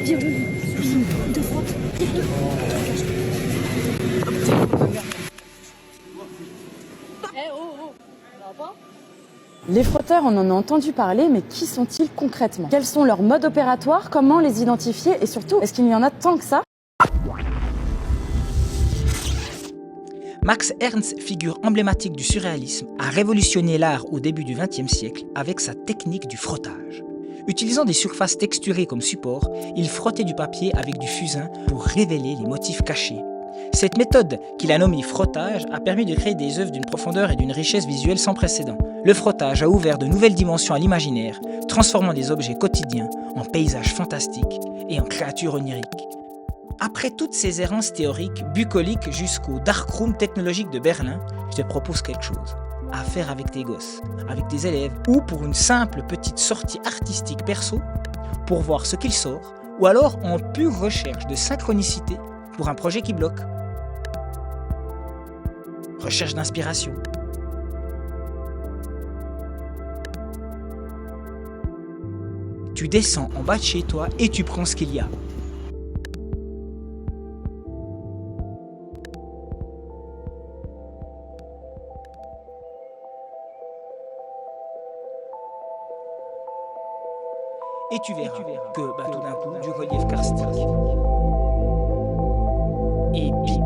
Vire-le, il te frotte. Les frotteurs, on en a entendu parler, mais qui sont-ils concrètement? Quels sont leurs modes opératoires? Comment les identifier? Et surtout, est-ce qu'il y en a tant que ça? Max Ernst, figure emblématique du surréalisme, a révolutionné l'art au début du XXe siècle avec sa technique du frottage. Utilisant des surfaces texturées comme support, il frottait du papier avec du fusain pour révéler les motifs cachés. Cette méthode, qu'il a nommée frottage, a permis de créer des œuvres d'une profondeur et d'une richesse visuelle sans précédent. Le frottage a ouvert de nouvelles dimensions à l'imaginaire, transformant des objets quotidiens en paysages fantastiques et en créatures oniriques. Après toutes ces errances théoriques, bucoliques jusqu'au darkroom technologique de Berlin, je te propose quelque chose à faire avec tes gosses, avec tes élèves, ou pour une simple petite sortie artistique perso, pour voir ce qu'il sort, ou alors en pure recherche de synchronicité pour un projet qui bloque. Recherche d'inspiration. Tu descends en bas de chez toi et tu prends ce qu'il y a. Et tu verras que tout d'un coup, du relief karstique, épique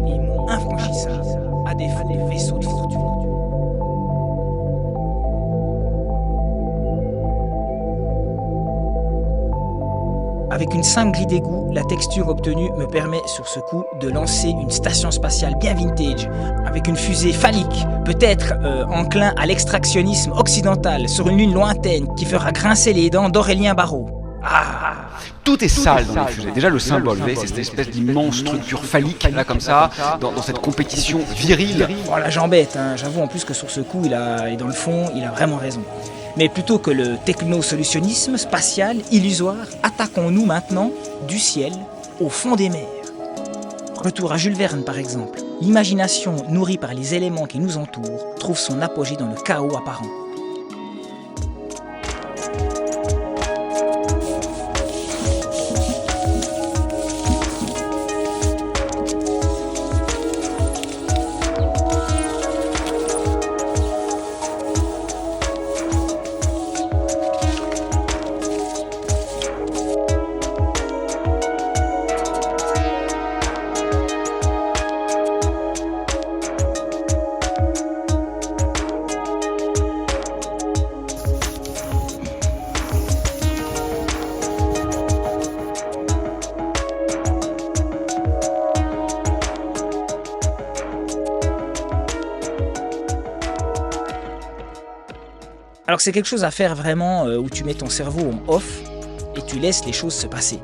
et infranchissable, à défaut des vaisseaux de fortune. Avec une simple grille d'égout, la texture obtenue me permet sur ce coup de lancer une station spatiale bien vintage, avec une fusée phallique, peut-être enclin à l'extractionnisme occidental sur une lune lointaine qui fera grincer les dents d'Aurélien Barraud. Ah! Tout est sale dans les fusées. Déjà le symbole, vous voyez, c'est cette espèce d'immense structure phallique, là comme ça, dans cette compétition virile. Oh la jambette, hein. J'avoue en plus que sur ce coup, et dans le fond, il a vraiment raison. Mais plutôt que le techno-solutionnisme spatial, illusoire, attaquons-nous maintenant du ciel au fond des mers. Retour à Jules Verne par exemple. L'imagination nourrie par les éléments qui nous entourent trouve son apogée dans le chaos apparent. Alors c'est quelque chose à faire vraiment où tu mets ton cerveau en off et tu laisses les choses se passer.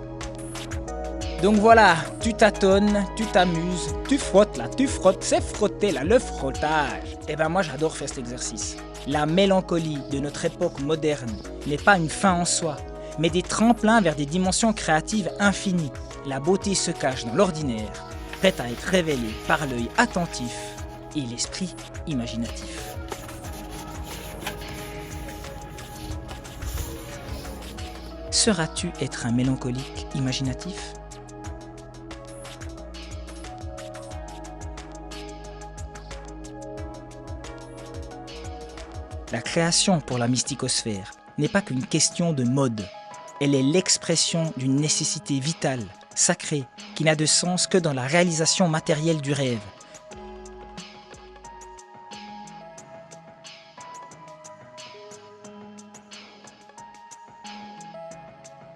Donc voilà, tu tâtonnes, tu t'amuses, tu frottes là, tu frottes, c'est frotter là, le frottage. Et ben moi j'adore faire cet exercice. La mélancolie de notre époque moderne n'est pas une fin en soi, mais des tremplins vers des dimensions créatives infinies. La beauté se cache dans l'ordinaire, prête à être révélée par l'œil attentif et l'esprit imaginatif. Sauras-tu être un mélancolique imaginatif ? La création pour la mysticosphère n'est pas qu'une question de mode. Elle est l'expression d'une nécessité vitale, sacrée, qui n'a de sens que dans la réalisation matérielle du rêve.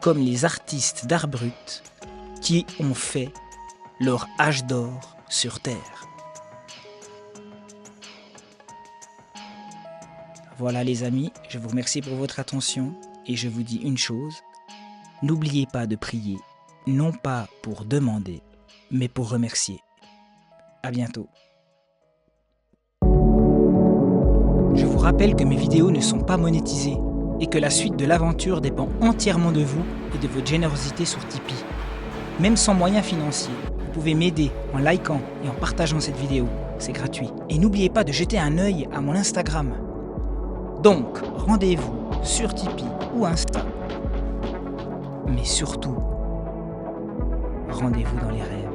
Comme les artistes d'art brut qui ont fait leur âge d'or sur Terre. Voilà les amis, je vous remercie pour votre attention et je vous dis une chose, n'oubliez pas de prier, non pas pour demander, mais pour remercier. À bientôt. Je vous rappelle que mes vidéos ne sont pas monétisées et que la suite de l'aventure dépend entièrement de vous et de votre générosité sur Tipeee. Même sans moyens financiers, vous pouvez m'aider en likant et en partageant cette vidéo, c'est gratuit. Et n'oubliez pas de jeter un œil à mon Instagram. Donc, rendez-vous sur Tipeee ou Insta. Mais surtout, rendez-vous dans les rêves.